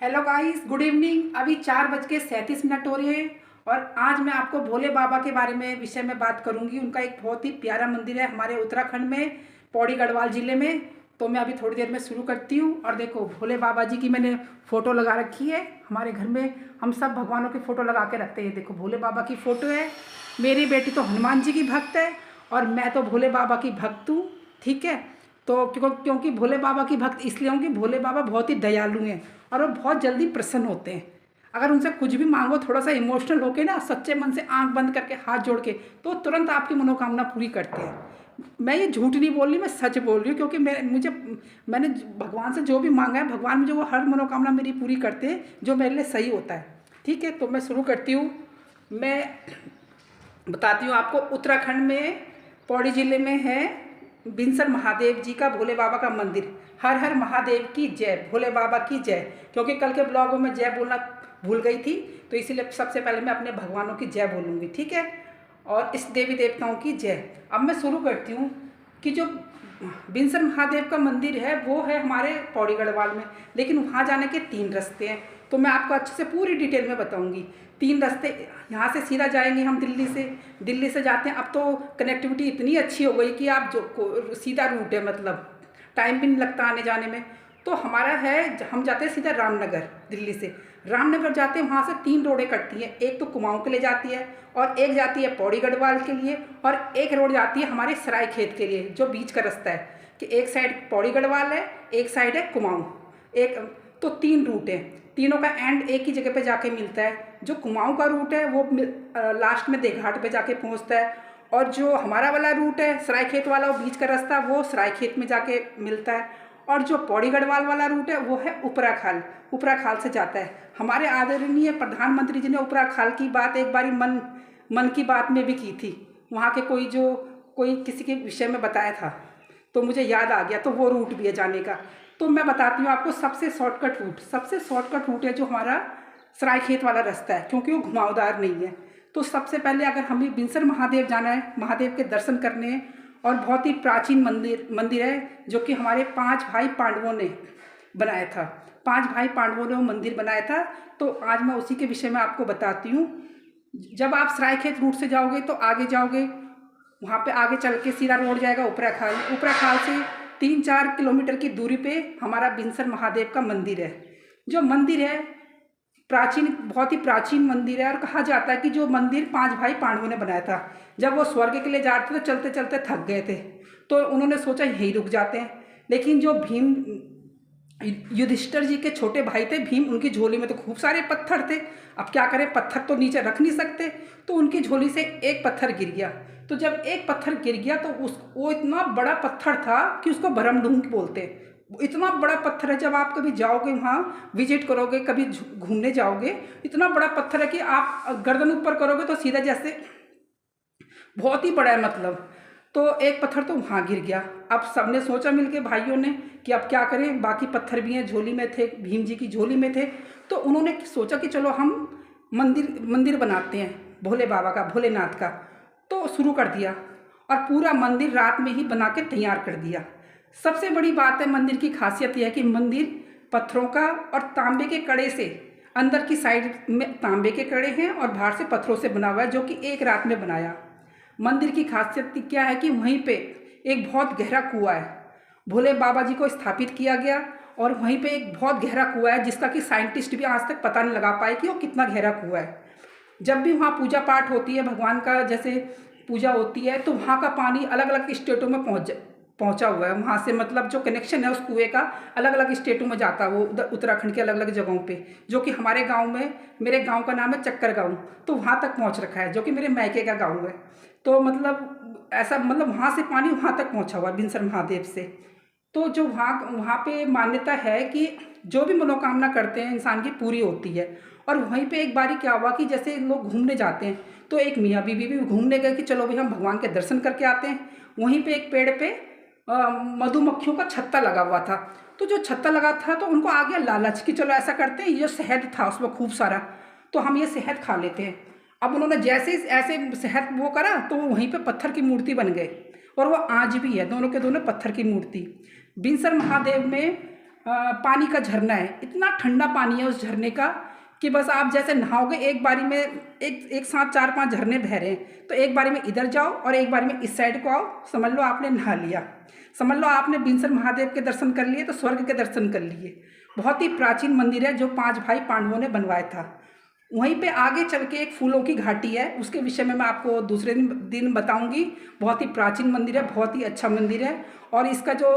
Hello guys, good evening. अभी 4:37 हो रहे हैं और आज मैं आपको भोले बाबा के बारे में विषय में बात करूंगी। उनका एक बहुत ही प्यारा मंदिर है हमारे उत्तराखंड में, पौड़ी गढ़वाल ज़िले में। तो मैं अभी थोड़ी देर में शुरू करती हूँ। और देखो, भोले बाबा जी की मैंने फ़ोटो लगा रखी है। हमारे घर में हम सब भगवानों की फ़ोटो लगा के रखते हैं। देखो, भोले बाबा की फ़ोटो है। मेरी बेटी तो हनुमान जी की भक्त है और मैं तो भोले बाबा की भक्त हूँ। ठीक है। तो क्योंकि भोले बाबा की भक्त इसलिए हूँ कि भोले बाबा बहुत ही दयालु हैं और वो बहुत जल्दी प्रसन्न होते हैं। अगर उनसे कुछ भी मांगो, थोड़ा सा इमोशनल होके ना, सच्चे मन से आंख बंद करके हाथ जोड़ के, तो तुरंत आपकी मनोकामना पूरी करते हैं। मैं ये झूठ नहीं बोल रही, मैं सच बोल रही हूँ। क्योंकि मैंने भगवान से जो भी मांगा है, भगवान मुझे वो हर मनोकामना मेरी पूरी करते हैं, जो मेरे लिए सही होता है। ठीक है, तो मैं शुरू करती हूँ। मैं बताती हूँ आपको, उत्तराखंड में पौड़ी ज़िले में है बिनसर महादेव जी का, भोले बाबा का मंदिर। हर हर महादेव की जय, भोले बाबा की जय। क्योंकि कल के ब्लॉग में जय बोलना भूल गई थी, तो इसीलिए सबसे पहले मैं अपने भगवानों की जय बोलूँगी। ठीक है, और इस देवी देवताओं की जय। अब मैं शुरू करती हूँ कि जो बिनसर महादेव का मंदिर है वो है हमारे पौड़ी गढ़वाल में, लेकिन वहाँ जाने के 3 रास्ते हैं। तो मैं आपको अच्छे से पूरी डिटेल में बताऊंगी। 3 रास्ते। यहाँ से सीधा जाएंगे हम दिल्ली से जाते हैं। अब तो कनेक्टिविटी इतनी अच्छी हो गई कि आप सीधा रूट है, मतलब टाइम भी नहीं लगता आने जाने में। तो हमारा है, हम जाते हैं सीधा रामनगर। दिल्ली से रामनगर जाते हैं, वहाँ से 3 रोडें कटती हैं। एक तो कुमाऊँ के लिए जाती है, और एक जाती है पौड़ी गढ़वाल के लिए, और एक रोड जाती है हमारे सरायखेत के लिए, जो बीच का रास्ता है। कि एक साइड पौड़ी गढ़वाल है, एक साइड है कुमाऊँ। एक तो 3 रूट हैं। तीनों का एंड एक ही जगह पे जाके मिलता है। जो कुमाऊँ का रूट है वो लास्ट में देघाट पे जाके पहुंचता है, और जो हमारा वाला रूट है सरायखेत वाला, वो बीच का रास्ता, वो सरायखेत में जाके मिलता है। और जो पौड़ी गढ़वाल वाला रूट है वो है उपरा खाल से जाता है। हमारे आदरणीय प्रधानमंत्री जी ने उपरा खाल की बात एक बारी मन की बात में भी की थी। वहाँ के कोई किसी के विषय में बताया था, तो मुझे याद आ गया। तो वो रूट भी है जाने का। तो मैं बताती हूँ आपको सबसे शॉर्टकट रूट है जो हमारा सरायखेत वाला रास्ता है, क्योंकि वो घुमावदार नहीं है। तो सबसे पहले अगर हमें बिनसर महादेव जाना है, महादेव के दर्शन करने हैं, और बहुत ही प्राचीन मंदिर है, जो कि हमारे 5 भाई पांडवों ने बनाया था। 5 भाई पांडवों ने वो मंदिर बनाया था। तो आज मैं उसी के विषय में आपको बताती हूँ। जब आप सरायखेत रूट से जाओगे तो आगे जाओगे, वहाँ पे आगे चल के सीधा रोड जाएगा उपरा खाल से 3-4 किलोमीटर की दूरी पे हमारा बिनसर महादेव का मंदिर है। जो मंदिर है बहुत ही प्राचीन मंदिर है, और कहा जाता है कि जो मंदिर 5 भाई पांडवों ने बनाया था। जब वो स्वर्ग के लिए जा रहे थे तो चलते चलते थक गए थे, तो उन्होंने सोचा यहीं रुक जाते हैं। लेकिन जो भीम युधिष्ठिर जी के छोटे भाई थे भीम, उनकी झोली में तो खूब सारे पत्थर थे। अब क्या करें, पत्थर तो नीचे रख नहीं सकते, तो उनकी झोली से एक पत्थर गिर गया। तो जब एक पत्थर गिर गया तो वो इतना बड़ा पत्थर था कि उसको भरमडूंग बोलते हैं। इतना बड़ा पत्थर है, जब आप कभी जाओगे वहाँ विजिट करोगे, कभी घूमने जाओगे, इतना बड़ा पत्थर है कि आप गर्दन ऊपर करोगे तो सीधा जैसे बहुत ही बड़ा है, मतलब। तो एक पत्थर तो वहाँ गिर गया। अब सबने सोचा मिलके भाइयों ने कि अब क्या करें, बाकी पत्थर भी हैं, झोली में थे, भीम जी की झोली में थे। तो उन्होंने सोचा कि चलो हम मंदिर बनाते हैं भोले बाबा का, भोलेनाथ का। तो शुरू कर दिया, और पूरा मंदिर रात में ही बना के तैयार कर दिया। सबसे बड़ी बात है मंदिर की खासियत यह है कि मंदिर पत्थरों का और तांबे के कड़े से, अंदर की साइड में तांबे के कड़े हैं और बाहर से पत्थरों से बना हुआ है, जो कि एक रात में बनाया। मंदिर की खासियत क्या है कि वहीं पे एक बहुत गहरा कुआं है, भोले बाबा जी को स्थापित किया गया। और वहीं पे एक बहुत गहरा कुआं है, जिसका कि साइंटिस्ट भी आज तक पता नहीं लगा पाए कि वो कितना गहरा कुआं है। जब भी वहाँ पूजा पाठ होती है, भगवान का जैसे पूजा होती है, तो वहाँ का पानी अलग अलग स्टेटों में पहुँचा हुआ है। वहाँ से मतलब जो कनेक्शन है उस कुएँ का अलग अलग स्टेटों में जाता है, वो उत्तराखंड के अलग अलग जगहों पे। जो कि हमारे गांव में, मेरे गांव का नाम है चक्कर गांव, तो वहाँ तक पहुँच रखा है, जो कि मेरे मायके का गांव है। तो मतलब ऐसा, मतलब वहाँ से पानी वहाँ तक पहुँचा हुआ है बिनसर महादेव से। तो जो वहाँ पे मान्यता है कि जो भी मनोकामना करते हैं इंसान की पूरी होती है। और वहीं पे एक बारी क्या हुआ कि जैसे लोग घूमने जाते हैं, तो एक मियाँ बीवी भी घूमने गए कि चलो भाई हम भगवान के दर्शन करके आते हैं। वहीं पे एक पेड़ पे मधुमक्खियों का छत्ता लगा हुआ था। तो जो छत्ता लगा था तो उनको आ गया लालच कि चलो ऐसा करते हैं, ये शहद था उसमें खूब सारा, तो हम ये शहद खा लेते हैं। अब उन्होंने जैसे ऐसे शहद वो करा, तो वहीं पे पत्थर की मूर्ति बन गए, और वो आज भी है, दोनों के दोनों पत्थर की मूर्ति। बिनसर महादेव में पानी का झरना है। इतना ठंडा पानी है उस झरने का कि बस आप जैसे नहाओगे एक बारी में, एक साथ 4-5 झरने बह रहे हैं, तो एक बारी में इधर जाओ और एक बारी में इस साइड को आओ, समझ लो आपने नहा लिया। समझ लो आपने बिनसर महादेव के दर्शन कर लिए तो स्वर्ग के दर्शन कर लिए। बहुत ही प्राचीन मंदिर है जो 5 भाई पांडवों ने बनवाया था। वहीं पे आगे चल के एक फूलों की घाटी है, उसके विषय में मैं आपको दूसरे दिन बताऊंगी। बहुत ही प्राचीन मंदिर है, बहुत ही अच्छा मंदिर है। और इसका जो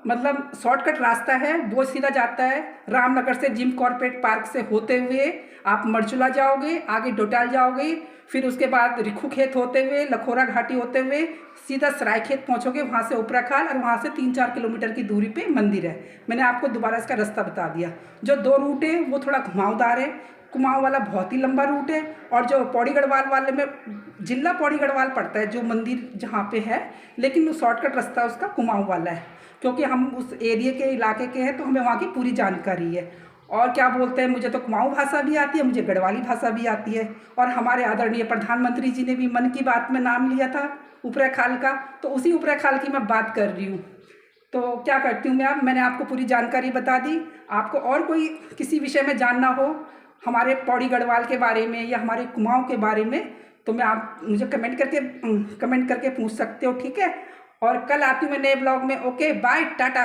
मतलब शॉर्टकट रास्ता है वो सीधा जाता है रामनगर से जिम कॉर्पोरेट पार्क से होते हुए आप मरचुला जाओगे, आगे डोटाल जाओगे, फिर उसके बाद रिखू खेत होते हुए लखोरा घाटी होते हुए सीधा सराय खेत पहुँचोगे, वहाँ से उपराखाल, और वहाँ से 3-4 किलोमीटर की दूरी पे मंदिर है। मैंने आपको दोबारा इसका रास्ता बता दिया। जो 2 रूट है वो थोड़ा घुमावदार है, कुमाऊं वाला बहुत ही लंबा रूट है, और जो पौड़ी गढ़वाल वाले में जिला पौड़ी गढ़वाल पड़ता है जो मंदिर जहाँ पे है, लेकिन वो शॉर्टकट रास्ता उसका कुमाऊं वाला है, क्योंकि हम उस एरिया के इलाके के हैं तो हमें वहाँ की पूरी जानकारी है। और क्या बोलते हैं, मुझे तो कुमाऊं भाषा भी आती है, मुझे गढ़वाली भाषा भी आती है। और हमारे आदरणीय प्रधानमंत्री जी ने भी मन की बात में नाम लिया था उपराखाल का, तो उसी उपराखाल की मैं बात कर रही हूँ। तो क्या करती हूँ मैं, अब मैंने आपको पूरी जानकारी बता दी। आपको और कोई किसी विषय में जानना हो हमारे पौड़ी गढ़वाल के बारे में या हमारे कुमाऊं के बारे में, तो मैं आप मुझे कमेंट करके पूछ सकते हो, ठीक है। और कल आती हूँ मैं नए ब्लॉग में। Okay, bye, Tata.